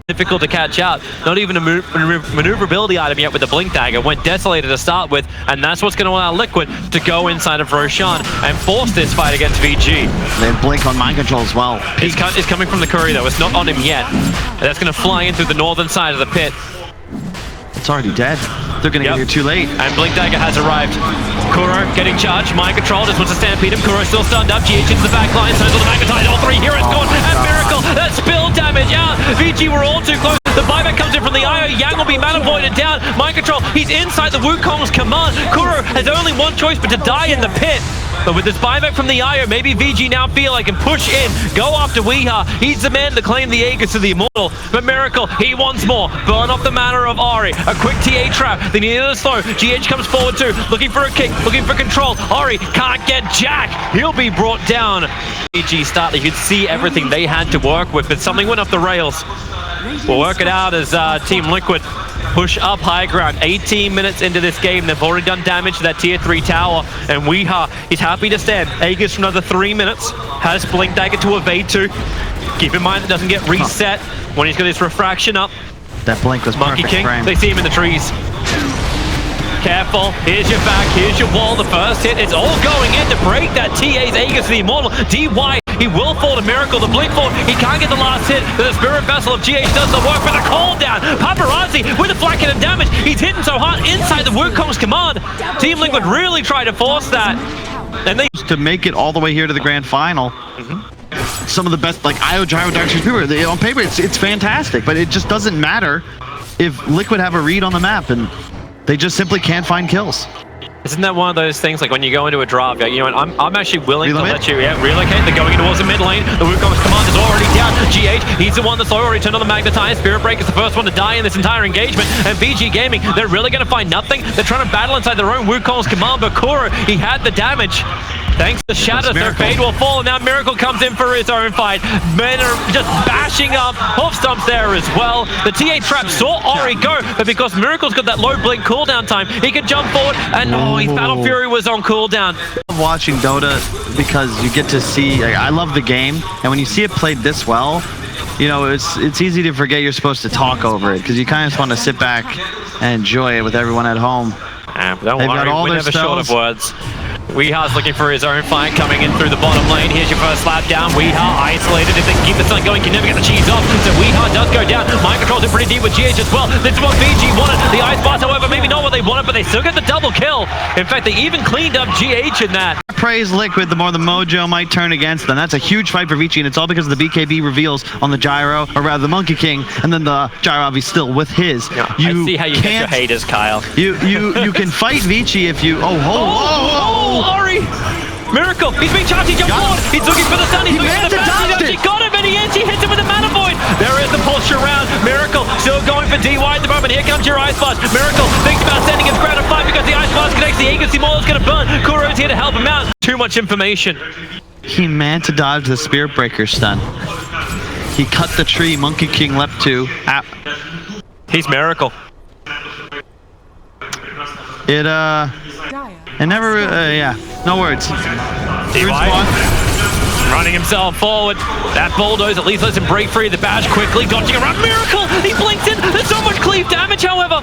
difficult to catch out. Not even a maneuverability item yet with the Blink Dagger. Went Desolator to start with, and that's what's going to allow Liquid to go inside of Roshan and force this fight against VG. They Blink on mind control as well. It's coming from the Curry though. It's not on him yet. And that's going to fly in through the northern side of the pit. It's already dead. They're going to get here too late. And Blink Dagger has arrived. Kuro getting charged. Mind control just wants to stampede him. Kuro still stunned up. GH into the back line. Turns on the magnetite. All three heroes gone. And Miracle. That spill damage out. VG were all too close. The buyback comes in from the IO. Yang will be mana voided down. Mind control. He's inside the Wukong's command. Kuro has only one choice but to die in the pit. But with this buyback from the IO, maybe VG now feel like can push in, go after Weeha. He's the man to claim the Aegis of the Immortal. But Miracle, he wants more. Burn off the mana of Ori. A quick TA trap. They need a slow. GH comes forward too, looking for a kick, looking for control. Ori can't get Jack. He'll be brought down. VG start, you could see everything they had to work with, but something went off the rails. We'll work it out as Team Liquid push up high ground. 18 minutes into this game, they've already done damage to that tier 3 tower, and Weeha is happy to stand. Aegis for another 3 minutes, has Blink Dagger to evade to. Keep in mind it doesn't get reset when he's got his refraction up. That Blink was Monkey perfect King, frame. They see him in the trees. Careful, here's your back, here's your wall, the first hit, it's all going in to break that TA's Aegis of the Immortal. DY, he will fall to Miracle, the Blink fall, he can't get the last hit, but the Spirit Vessel of GH does the work with a call down. Paparazzi with a flat hit of damage, he's hitting so hard inside the Wukong's command. Team Liquid really try to force that. And they to make it all the way here to the grand final. Some of the best, like IO Gyro Dark Super, on paper it's fantastic, but it just doesn't matter if Liquid have a read on the map and they just simply can't find kills. Isn't that one of those things, like when you go into a draft, you know what, I'm actually willing to let you relocate. They're going towards the mid lane. The Wukong's command is already down. GH, he's the one that's already turned on the magnetite. Spirit Break is the first one to die in this entire engagement. And VG Gaming, they're really going to find nothing. They're trying to battle inside their own Wukong's command, but Kuro, he had the damage. Thanks to Shadows, their fade will fall, and now Miracle comes in for his own fight. Men are just bashing up. Hoof stomps there as well. The TA trap saw Ori go, but because Miracle's got that low blink cooldown time, he can jump forward, and his Battle Fury was on cooldown. I love watching Dota because you get to see, I love the game, and when you see it played this well, you know, it's easy to forget you're supposed to talk over it, because you kind of just want to sit back and enjoy it with everyone at home. Don't worry, we're never short of words. Weeha's looking for his own fight, coming in through the bottom lane. Here's your first slap down. Weeha isolated. If they can keep the sun going, can never get the cheese off. So Weeha does go down. Mind controls in pretty deep with GH as well. This is what VG wanted. The Ice Blast, however, maybe not what they wanted, but they still get the double kill. In fact, they even cleaned up GH in that. Praise Liquid, the more the mojo might turn against them. That's a huge fight for Vici, and it's all because of the BKB reveals on the Gyro, or rather the Monkey King, and then the Gyro obviously still with his. Yeah, I see how you get your haters, Kyle. You can fight Vici if you. Ori! Miracle! He's being charged, he jumped forward! He's looking for the sun, he's looking for the back, he got him, and he hits him with a mana void! There is the pulse around. Miracle still going for DY at the moment. Here comes your Ice Blast. Miracle thinks about sending his ground of fight because the Ice Blast connects. The Aegis Immortal's gonna burn. Kuro's here to help him out. Too much information. He meant to dodge the Spirit Breaker stun. He cut the tree Monkey King leapt to. He's Miracle. It never, yeah, no words. Running himself forward. That bulldoze at least lets him break free of the badge quickly. Dodging around. Miracle! He blinked in. There's so much cleave damage, however.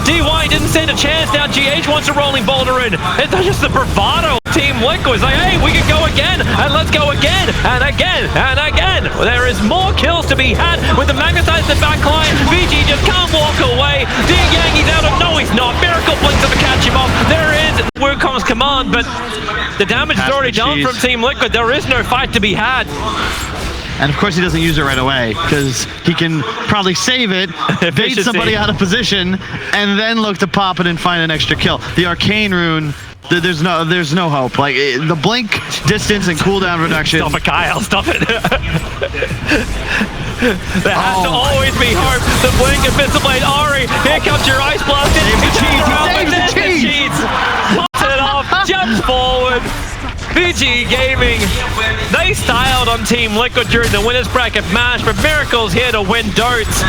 DY didn't stand a chance. Now GH wants a rolling boulder in. It's just the bravado. Team Liquid is like, hey, we can go again, and let's go again, and again, and again. There is more kills to be had with the magnetized the back line. VG just can't walk away. Ding Yang, he's out of, no, he's not. Miracle blinks up to catch him off. There is Wukong's command, but the damage is already done from Team Liquid. There is no fight to be had. And of course he doesn't use it right away, because he can probably save it, bait somebody out of position, and then look to pop it and find an extra kill. The Arcane Rune, there's no hope. Like, the blink distance and cooldown reduction. Stop it, Kyle, stop it. There has to always be hope. The blink and Pistol Blade, Ori, here comes your Ice Blast. He saves the cheese. Pops it off, jumps forward. Vici Gaming, they styled on Team Liquid during the winners bracket match, but Miracle's here to win Dotes.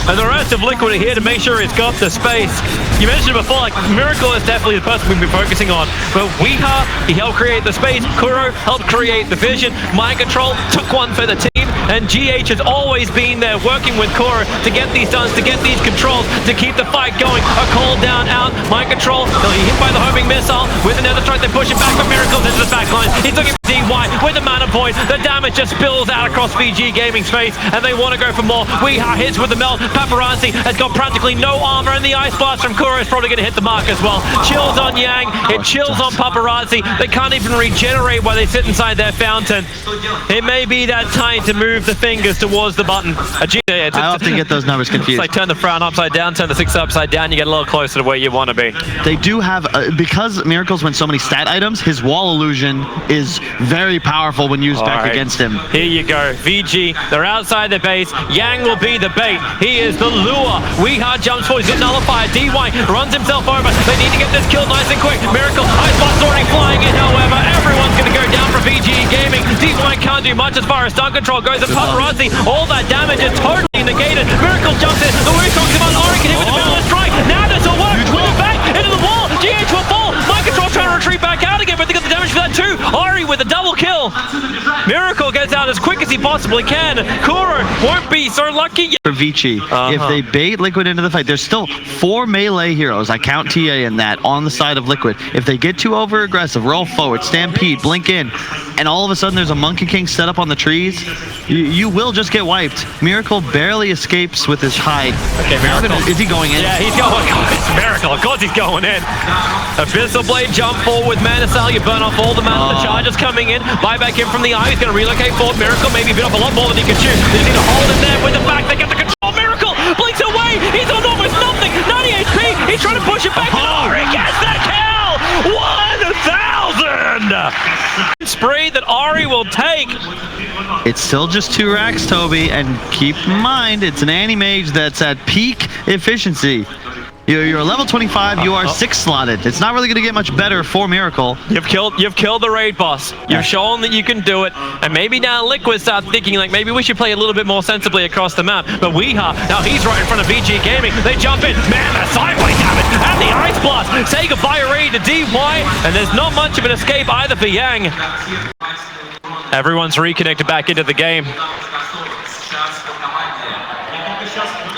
And the rest of Liquid are here to make sure he's got the space. You mentioned it before, like, Miracle is definitely the person we've been focusing on. But Weeha, he helped create the space. Kuro helped create the vision. Mind control took one for the team. and GH has always been there working with Cora to get these stuns, to get these controls, to keep the fight going. A call down out, mind control, he'll be hit by the homing missile. With another strike, they push it back, but Miracle's into the back line. He's looking for DY with the mana void. The damage just spills out across VG Gaming's face, and they want to go for more. Weeha hits with the melt. Paparazzi has got practically no armor, and the ice blast from Kura is probably going to hit the mark as well. Chills on Yang, it chills on Paparazzi. They can't even regenerate while they sit inside their fountain. It may be that time to move the fingers towards the button. I often get those numbers confused. It's like turn the frown upside down, turn the 6 upside down, you get a little closer to where you want to be. They do have, because Miracles wins so many stat items, his wall illusion is very powerful when used back against him. Here you go, VG, they're outside the base. Yang will be the bait. He is the lure. Weeha jumps forward, he's nullified. DY runs himself over. They need to get this kill nice and quick. Miracle, ice blast already flying in, however. Everyone's going to go down for VG Gaming. DY can't do much as far as stun control goes. And Paparazzi, all that damage is totally negated. Miracle jumps in. The Windranger comes on. Ori can hit with the balance strike. Now this will work. Pull back into the wall. GH will fall. Mind control trying to retreat back out again, but they got the damage for that too. Ori with a double kill. Miracle gets out as quick as he possibly can. Kuro won't be so lucky yet. For Vici, if they bait Liquid into the fight, there's still 4 melee heroes. I count TA in that on the side of Liquid. If they get too over aggressive, roll forward, stampede, blink in, and all of a sudden there's a Monkey King set up on the trees, you will just get wiped. Miracle barely escapes with his hide. Okay, Miracle. Is he going in? Yeah, he's going. Oh, it's Miracle. Of course he's going in. Abyssal Blade jump forward with Mana Cell. You burn off all the mana. The charge is coming in. Buy back in from the eye. He's going to relocate forward. Miracle maybe bit off a lot more than he can chew. They need to hold him there with the back. They get the control. Miracle blinks away. He's on almost nothing. 90 HP. He's trying to push it back. Oh, he gets that kill. 1,000. Spree that Ari will take. It's still just 2 racks, Toby, and keep in mind, it's an Anti-Mage that's at peak efficiency. You're level 25, you are 6 slotted. It's not really going to get much better for Miracle. You've killed the raid boss. You've shown that you can do it. And maybe now Liquid start thinking like maybe we should play a little bit more sensibly across the map. But Weeha, now he's right in front of VG Gaming. They jump in. Man, the sideway damage and the ice blast. Say goodbye already to DY. And there's not much of an escape either for Yang. Everyone's reconnected back into the game.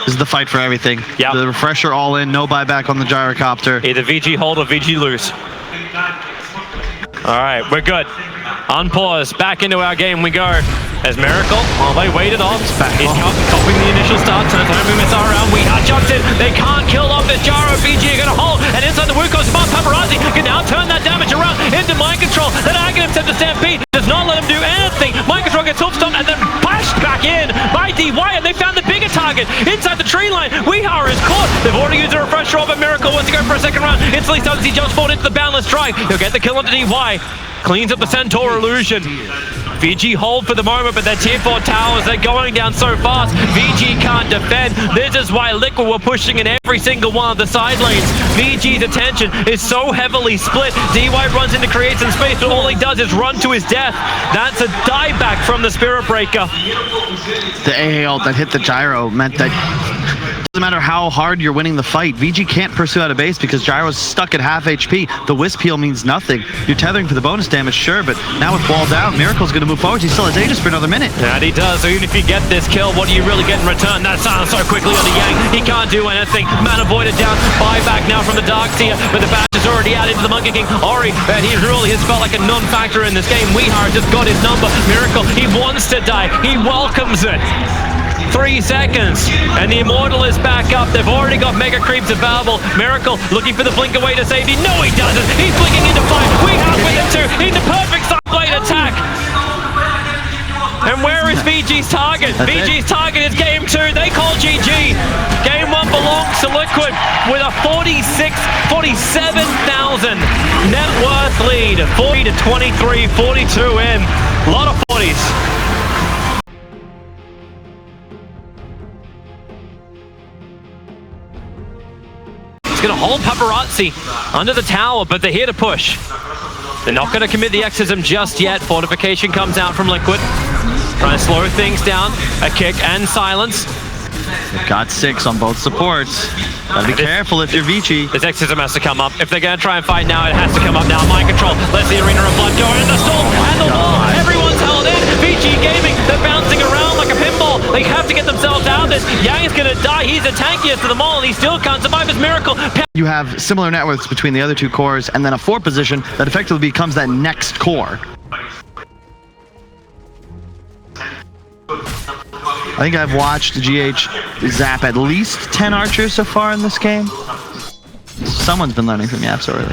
This is the fight for everything. Yep. The refresher all in, no buyback on the Gyrocopter. Either VG hold or VG lose. All right, we're good. Unpause, back into our game we go. As Miracle, while they waited off, he's copying the initial start, turns the homing missile around. Weeha jumps in, they can't kill off this Gyro. VG are gonna hold, and inside the Wukong spot, Paparazzi can now turn that damage around into mind control. That Aghanim sent to Stampede, does not let him do anything. Mind control gets hook stomped and then bashed back in by DY, and they found the bigger target inside the tree line. Weeha is caught. They've already used a refresher off, but Miracle wants to go for a second round. Instantly starts, he jumps forward into the boundless strike. He'll get the kill onto DY. Cleans up the Centaur illusion. VG hold for the moment, but their tier 4 towers, they're going down so fast. VG can't defend. This is why Liquid were pushing in every single one of the side lanes. VG's attention is so heavily split. DY runs in to create some space, but all he does is run to his death. That's a dieback from the Spirit Breaker. The AA ult that hit the Gyro meant that doesn't matter how hard you're winning the fight, VG can't pursue out of base because Gyro's stuck at half HP. The Wisp heal means nothing. You're tethering for the bonus damage, sure, but now with wall down, Miracle's going to move forward. He still has Aegis for another minute. And he does, so even if you get this kill, what do you really get in return? That silence so quickly on the Yang. He can't do anything. Mana voided down. Buyback now from the Dark Seer, but the badge is already out into the Monkey King. Ori, and he really has felt like a non-factor in this game. Weeha just got his number. Miracle, he wants to die. He welcomes it. 3 seconds, and the Immortal is back up. They've already got Mega Creeps available. Miracle looking for the blink away to safety. No, he doesn't. He's blinking into fight. We have with it too. He's a perfect side blade attack. And where is VG's target? VG's target is game 2. They call GG. Game 1 belongs to Liquid with a 47,000 net worth lead. 40 to 23, 42 in. A lot of 40s. He's going to hold Paparazzi under the tower, but they're here to push. They're not going to commit the exorcism just yet. Fortification comes out from Liquid. Trying to slow things down. A kick and silence. They've got 6 on both supports. Gotta be careful if you're Vici. This exorcism has to come up. If they're going to try and fight now, it has to come up now. Mind control. Let's the Arena of Blood go in the storm and the wall. Everyone's held in. Vici Gaming, they're bouncing around like Yang is gonna die. He's the tankiest of them all, and he still can't survive his miracle. You have similar net worths between the other two cores, and then a 4 position that effectively becomes that next core. I think I've watched GH zap at least 10 archers so far in this game. Someone's been learning from Yaps already.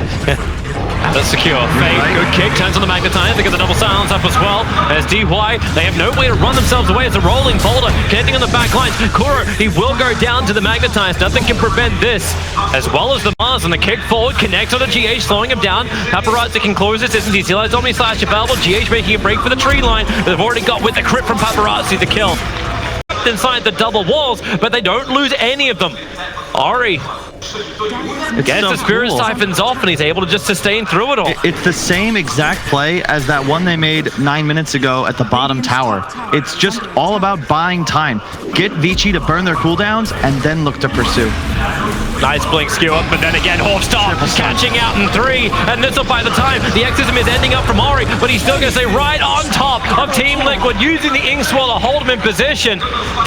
That's secure. Fade, good kick, turns on the Magnetize. They get the double silence up as well. There's DY. They have no way to run themselves away. It's a rolling boulder connecting on the back lines. Kuro, he will go down to the Magnetize. Nothing can prevent this. As well as the Mars and the kick forward connects on the GH, slowing him down. Paparazzi can close this distance. He still has Omni Slash available. GH making a break for the tree line. They've already got with the crit from Paparazzi the kill. Inside the double walls, but they don't lose any of them. Ori gets the Spirit Siphons off, and he's able to just sustain through it all. It's the same exact play as that one they made 9 minutes ago at the bottom tower. It's just all about buying time. Get Vici to burn their cooldowns, and then look to pursue. Nice blink skew up, but then again, Hawkstar catching out in 3, and this will by the time the Exorcism is ending up from Ori, but he's still going to stay right on top of Team Liquid, using the Ink Swirl to hold him in position.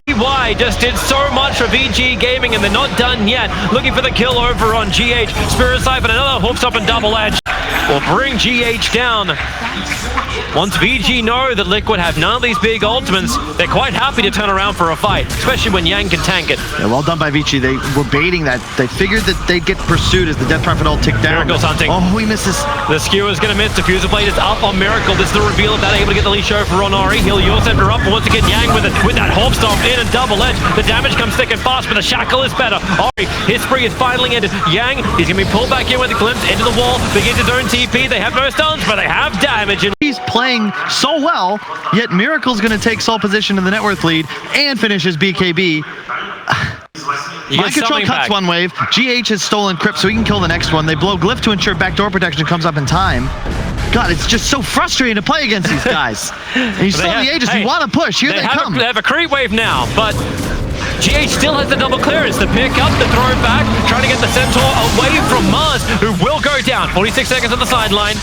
DY just did so much for VG Gaming, and they're not done yet. Looking for the kill over on GH. Spirit Siphon, another hooks up and double edge will bring GH down. Once VG know that Liquid have none of these big ultimates, they're quite happy to turn around for a fight, especially when Yang can tank it. Yeah, well done by Vici. They were baiting that. They figured that they'd get pursued as the Death Prophet all ticked down. Miracle's hunting. Oh, he misses. The skewer's going to miss. Diffuser Blade is up on Miracle. This is the reveal of that. Able to get the leash over on Ori. He'll Your Scepter up. Once again, Yang with it. With that Hawk Stomp in and double edge. The damage comes thick and fast, but the shackle is better. Ori, his spree is finally ended. Yang, he's going to be pulled back in with a glimpse into the wall. Begins his own TP. They have no stuns, but they have damage. And he's playing so well, yet Miracle's going to take sole position in the net worth lead and finishes BKB. Mind Control cuts one wave. GH has stolen Crypt, so he can kill the next one. They blow Glyph to ensure backdoor protection comes up in time. God, it's just so frustrating to play against these guys. And you still the Aegis, you want to push. Here they come. They have a creep wave now, but GH still has the double clearance. The pick up, the throw back, trying to get the Centaur away from Mars, who will go down. 46 seconds on the sideline.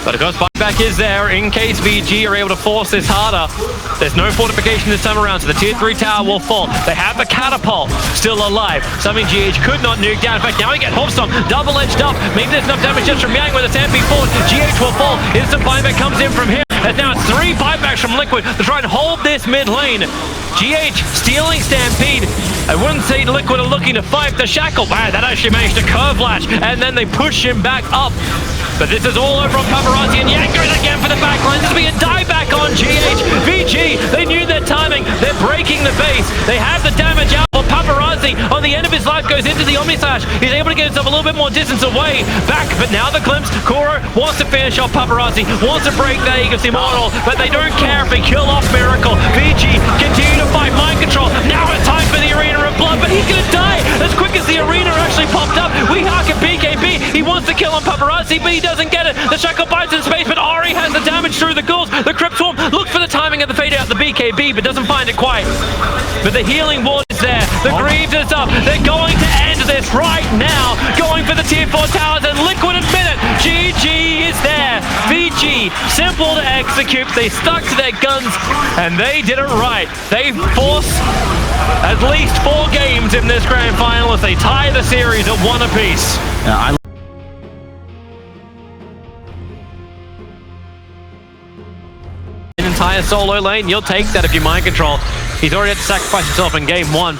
But of course, buyback is there in case VG are able to force this harder. There's no fortification this time around, so the tier 3 tower will fall. They have the catapult still alive. Something GH could not nuke down. In fact, now we get Hawkstorm double-edged up. Maybe there's enough damage just from Yang with a stampede forward. GH will fall. Instant buyback comes in from here. And now it's 3 buybacks from Liquid to try and hold this mid lane. GH stealing Stampede. I wouldn't say Liquid are looking to fight the shackle. Wow, that actually managed to curve lash, and then they push him back up. But this is all over on Paparazzi, and Yang goes again for the backline. This will be a dieback on GH. VG, they knew their timing. They're breaking the base. They have the damage out. Well, Paparazzi, on the end of his life, goes into the Omnislash. He's able to get himself a little bit more distance away. Back, but now the glimpse. Kuro wants to finish off Paparazzi, wants to break the Aegis Immortal, but they don't care if they kill off Miracle. VG continue to fight Mind Control. Now it's time for the Arena of Blood, but he's going to die as quick as the Arena actually popped up. We hark at BKB. He wants to kill on Paparazzi, but he doesn't get it. The shackle bites in space, but Ori has the damage through the ghouls. The Crypt Swarm looks for the timing of the fade out the BKB, but doesn't find it quite. But the healing ward is there. The Greaves is up. They're going to end this right now. Going for the tier 4 towers, and Liquid admit it. GG is there. VG, simple to execute. They stuck to their guns, and they did it right. They force at least 4 games in this grand final as they tie the series at 1 apiece. An entire solo lane, you'll take that if you Mind Control. He's already had to sacrifice himself in game 1.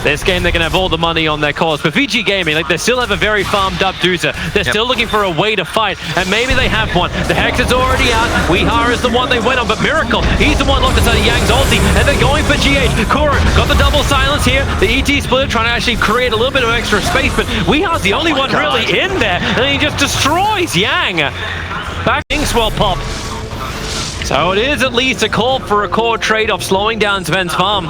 This game, they're going to have all the money on their cause. But VG Gaming, like, they still have a very farmed up Medusa. They're still looking for a way to fight, and maybe they have one. The Hex is already out. Weehar is the one they went on, but Miracle, he's the one locked inside of Yang's ulti, and they're going for GH. Kuro got the double silence here. The ET split trying to actually create a little bit of extra space, but Weehar's the only one really in there, and he just destroys Yang. Back Ink Swirl pop. So it is at least a call for a core trade-off, slowing down Sven's farm.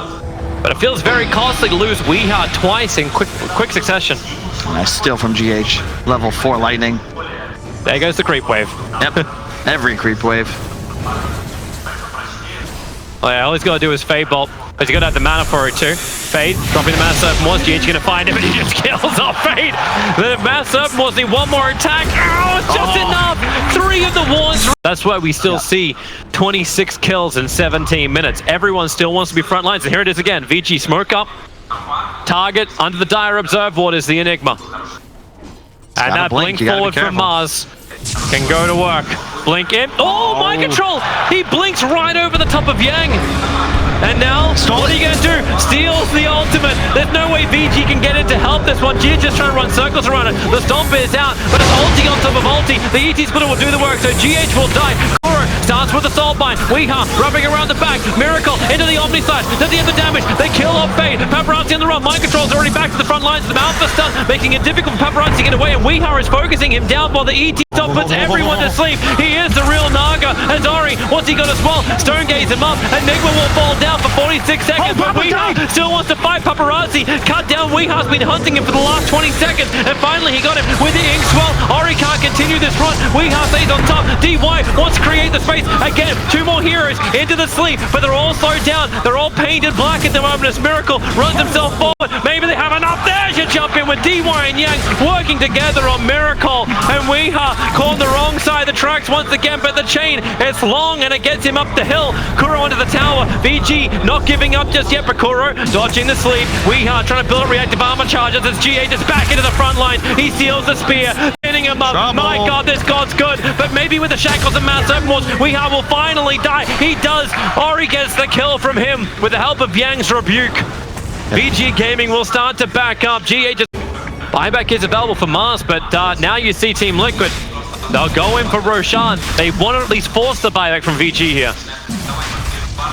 But it feels very costly to lose Weehar twice in quick succession. Nice steal from GH. Level 4 lightning. There goes the creep wave. Yep. Every creep wave. Oh yeah, all he's got to do is Fade Bolt. But he's got to have the mana for it too. Fade, dropping the Mass Serpent was. GH going to find him, and he just kills off Fade. The Mass Serpent was need one more attack. Oh, it's just enough. 3 of the wards. That's why we still see 26 kills in 17 minutes. Everyone still wants to be front lines, and here it is again. Vici smoke up. Target under the dire observe ward is the Enigma. And that blink forward from Mars can go to work. Blink in. Oh, mind control! He blinks right over the top of Yang. And now, what are you going to do? Steals the ultimate. There's no way VG can get in to help this one. G just trying to run circles around it. The Stomp is out, but it's ulti on top of ulti. The ET splitter will do the work, so GH will die. Kuro starts with the Soul Bind. Weeha rubbing around the back. Miracle into the Omni Slash. Does he have the damage? They kill off Fade. Paparazzi on the run. Mind control's already back to the front lines. The Alpha stun, making it difficult for Paparazzi to get away, and Weeha is focusing him down while the ET Stomp puts everyone to sleep. He is the real Naga. And Zari, what's he got as well? Stone gaze him up. Enigma will fall down for 46 seconds, but Weeha still wants to fight Paparazzi. Cut down. Weeha's been hunting him for the last 20 seconds, and finally he got him with the ink swell. Ori can't continue this run. Weeha stays on top. DY wants to create the space. Again, two more heroes into the sleep, but they're all slowed down. They're all painted black at the moment as Miracle runs himself forward. Maybe they have enough. There's your jump in with DY and Yang working together on Miracle, and Weeha caught the wrong side of the tracks once again, but the chain is long and it gets him up the hill. Kuro onto the tower. VG not giving up just yet, but Kuro dodging the sleep. Weeha trying to build up reactive armor charges as GH is back into the front line. He steals the spear, pinning him up. Trouble. My god, this god's good, but maybe with the shackles and mass open walls, Weeha will finally die. He does. Ori gets the kill from him with the help of Yang's rebuke. VG Gaming will start to back up. GH just buyback is available for Mars, but now you see Team Liquid. They'll go in for Roshan. They want to at least force the buyback from VG here.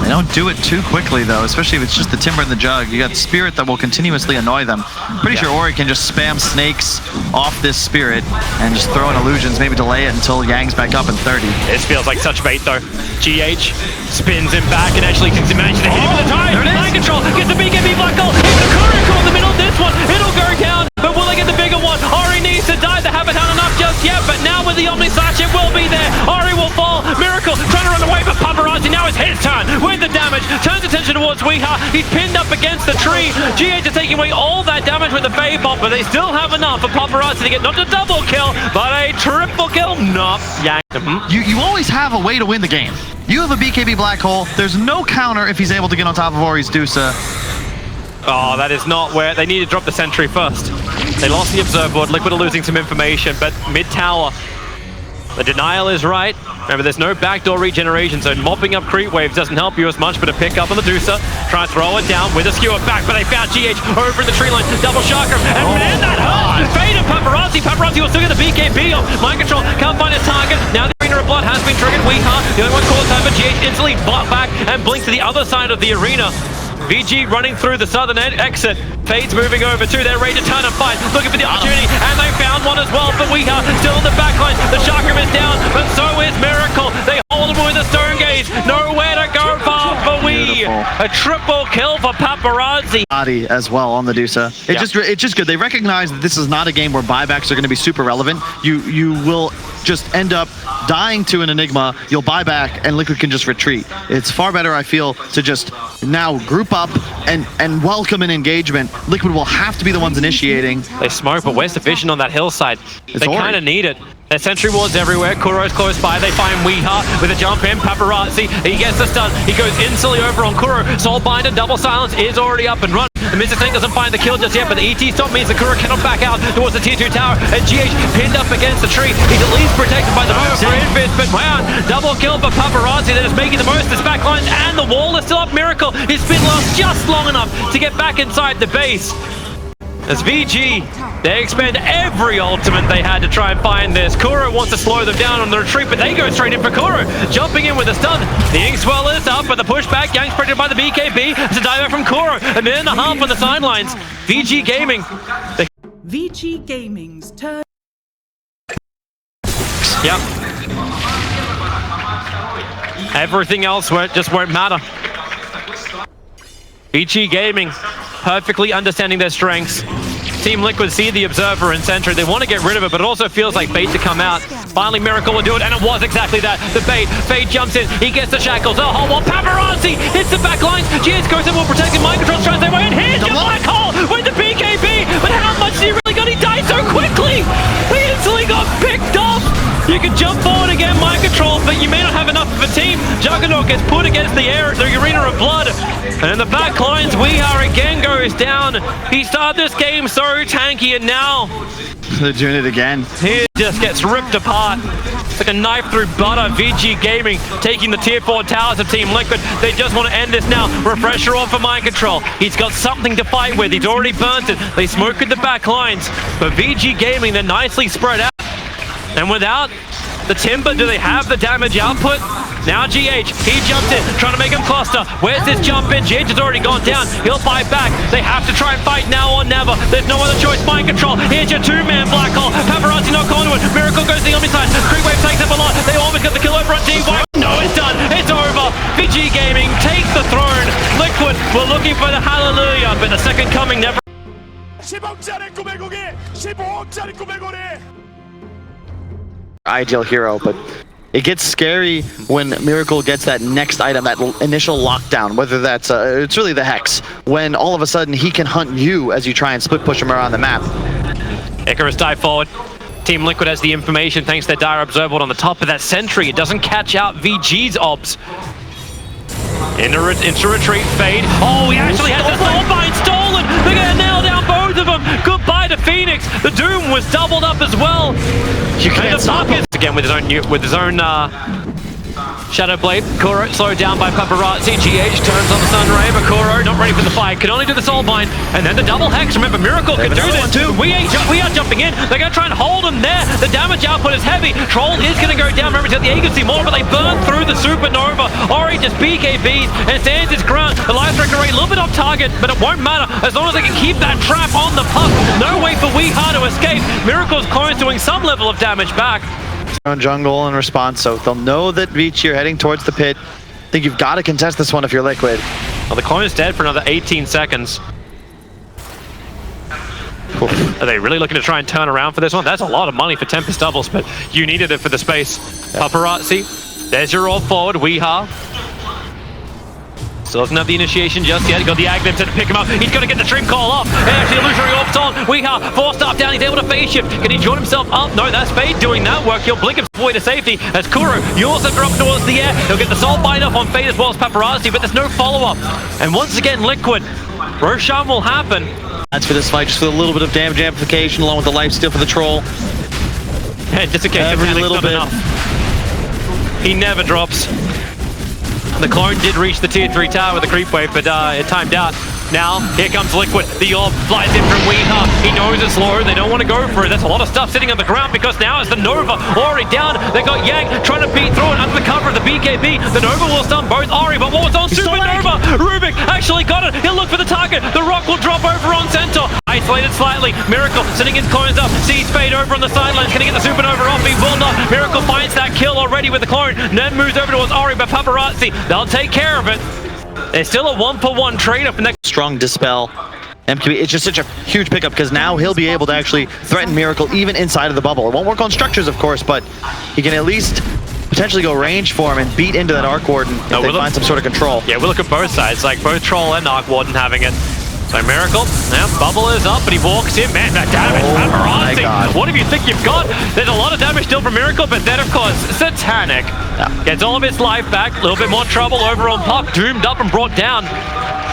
They don't do it too quickly, though, especially if it's just the Timber and the Jug. You got Spirit that will continuously annoy them. Pretty sure Ori can just spam snakes off this Spirit and just throw in illusions, maybe delay it until Yang's back up in 30. This feels like such bait, though. GH spins him back and actually can manage to hit him with the time. Mind control, gets the BKB black hole. Even a Kuro in the middle of this one. It'll go down, but will they get the bigger one? Ori needs to die. They haven't had enough just yet, but now with the Omni Slash, it will be there. Ori will fall. Miracle trying to run away, but Paparazzi, now it's his turn with the damage. Turns attention towards Weeha. He's pinned up against the tree. GH is taking away all that damage with the Fade Bomb, but they still have enough for Paparazzi to get not a double kill, but a triple kill. Not yanked him. You always have a way to win the game. You have a BKB Black Hole. There's no counter if he's able to get on top of Ori's Medusa. Oh, that is not where they need to drop the sentry first. They lost the observe board. Liquid are losing some information, but mid-tower, the denial is right. Remember, there's no backdoor regeneration, so mopping up creep waves doesn't help you as much, but a pick up on the Medusa. Try to throw it down with a skewer back, but they found GH over the tree line. Double chakra, and man, that hurt! Fade of Paparazzi. Paparazzi will still get the BKB on. Mind control, can't find his target. Now the Arena of Blood has been triggered. Weeha, the only one caught time, but GH instantly bought back and blinks to the other side of the arena. VG running through the southern exit. Fade's moving over to their ready to turn and fight, looking for the opportunity, and they found one as well, but Weeha still in the backline. The chakra is down, but so is Miracle. They hold him with a stone gaze. Nowhere to go far for Wee. A triple kill for Paparazzi. Body as well on the Medusa. It's just good. They recognize that this is not a game where buybacks are going to be super relevant. You will just end up dying to an Enigma. You'll buy back, and Liquid can just retreat. It's far better, I feel, to just now group up and welcome an engagement. Liquid will have to be the ones initiating. They smoke, but where's the vision on that hillside? They kind of need it. There's sentry wards everywhere. Kuro's close by. They find Weeha with a jump in. Paparazzi, he gets the stun. He goes instantly over on Kuro. Soulbinder, double silence is already up and running. The Mr. Tank doesn't find the kill just yet, but the ET stop means the Kuro cannot back out towards the tier 2 tower. And GH pinned up against the tree. He's at least protected by the moment for Invis, but wow, double kill for Paparazzi that is making the most of his backlines, and the wall is still up. Miracle, his spin lasts just long enough to get back inside the base. As VG, they expend every ultimate they had to try and find this. Kuro wants to slow them down on the retreat, but they go straight in for Kuro. Jumping in with a stun. The ink swell is up, but the pushback, Yang's protected by the BKB. It's a dive from Kuro. A minute and a half on the sidelines. VG Gaming. VG Gaming's turn. Yep. Everything else just won't matter. VG Gaming, perfectly understanding their strengths. Team Liquid see the Observer in Sentry. They want to get rid of it, but it also feels like bait to come out. Finally, Miracle will do it, and it was exactly that. The bait. Fade jumps in. He gets the shackles. Oh, well, Paparazzi hits the back lines. GS goes in, will protect him. Mind control tries their way, and here's your black hole with the BKB. But how much did he really got? He died so quickly. He instantly got picked off. You can jump forward again. Mind control, but you may not have enough of a team. Juggernaut gets put against the arena of blood. And in the back lines, Weeha again goes down. He started this game so tanky, and now they're doing it again. He just gets ripped apart. It's like a knife through butter. Vici Gaming taking the tier 4 towers of Team Liquid. They just want to end this now. Refresher on for mind control. He's got something to fight with. He's already burnt it. They smoke at the back lines. But Vici Gaming, they're nicely spread out. And without the Timber, do they have the damage output? Now GH, he jumps in, trying to make him cluster. Where's this jump in? GH has already gone down. He'll fight back. They have to try and fight now or never. There's no other choice. Mind control. Here's your two-man black hole. Paparazzi not onto it. Miracle goes to the Omni side. Creepwave takes up a lot. They almost got the kill over on T1. No, it's done. It's over. Vici Gaming takes the throne. Liquid were looking for the hallelujah, but the second coming never. Ideal hero, but it gets scary when Miracle gets that next item, that initial lockdown, whether that's, it's really the Hex, when all of a sudden he can hunt you as you try and split push him around the map. Icarus dive forward. Team Liquid has the information thanks to their Dire Observer on the top of that sentry. It doesn't catch out VG's obs. Into retreat, Fade. Oh, he actually has the Soulbind stolen! They're gonna nail down both of them! Goodbye to Phoenix! The Doom was doubled up as well! You can't stop him! Again with his own Shadow Blade. Kuro slowed down by Paparazzi. GH turns on the Sunray, but Kuro not ready for the fight. Can only do the Soulbind, and then the double Hex. Remember, Miracle can do this too. We are jumping in. They're going to try and hold him there. The damage output is heavy. Troll is going to go down. Remember, the agency more, but they burn through the Supernova. Ori just BKBs and stands his ground. The Life Striker rate a little bit off target, but it won't matter as long as they can keep that trap on the puck. No way for Weeha to escape. Miracle's clones doing some level of damage back. On jungle in response, so they'll know that Vici are heading towards the pit. I think you've got to contest this one if you're Liquid. Well, the clone is dead for another 18 seconds. Are they really looking to try and turn around for this one? That's a lot of money for Tempest doubles, but you needed it for the space. Paparazzi, there's your all forward, Weeha. Still doesn't have the initiation just yet. Got the Agnem to pick him up. He's going to get the Dream Call off. And actually, illusory orbs on. Weeha, 4-star down. He's able to phase shift. Can he join himself up? No, that's Fade doing that work. He'll blink himself away to safety. As Kuro, you also drop towards the air. He'll get the Soulbind up on Fade as well as Paparazzi, but there's no follow-up. And once again, Liquid. Roshan will happen. That's for this fight, just for a little bit of damage amplification, along with the lifesteal for the Troll. And just in case every little bit. Enough. He never drops. The clone did reach the tier 3 tower with the creep wave, but it timed out. Now, here comes Liquid. The orb flies in from Weeha. He knows it's low. They don't want to go for it. There's a lot of stuff sitting on the ground because now it's the Nova already down. They got Yang trying to beat through it under the cover of the BKB. The Nova will stun both Ori, but what was on Supernova? Rubick actually got it. He'll look for the target. The rock will drop over on Centaur. Isolated slightly. Miracle sitting his clones up. Sees Fade over on the sidelines. Can he get the Supernova off? He will not. Miracle finds that kill already with the clone. Then moves over towards Ori, but Paparazzi, they'll take care of it. There's still a 1-for-1 trade-up in the strong dispel. MQB, it's just such a huge pickup because now he'll be able to actually threaten Miracle even inside of the bubble. It won't work on structures, of course, but he can at least potentially go range for him and beat into that Arc Warden if they find some sort of control. Yeah, we'll look at both sides, like both Troll and Arc Warden having it. So Miracle, now bubble is up, but he walks in. Man, that damage, Paparazzi. What do you think you've got? There's a lot of damage still from Miracle, but then, of course, Satanic gets all of his life back. A little bit more trouble over on Puck, doomed up and brought down.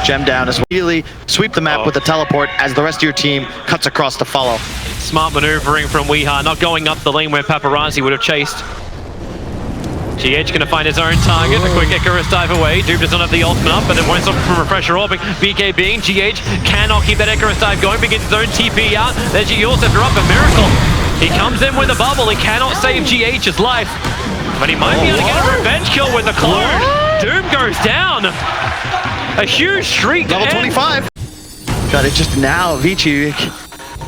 Gem down as immediately sweep the map with the teleport as the rest of your team cuts across to follow. Smart maneuvering from Weeha, not going up the lane where Paparazzi would have chased. GH going to find his own target. A quick Icarus dive away. Doom does not have the ultimate up, but then won't stop from Refresher orbing. BK being GH cannot keep that Icarus dive going. Begins his own TP out. There's your Scepter up, a Miracle. He comes in with a bubble. He cannot save GH's life, but he might be able to get a revenge kill with the clone. Doom goes down. A huge streak. Level 25. God, it's just now, Vici.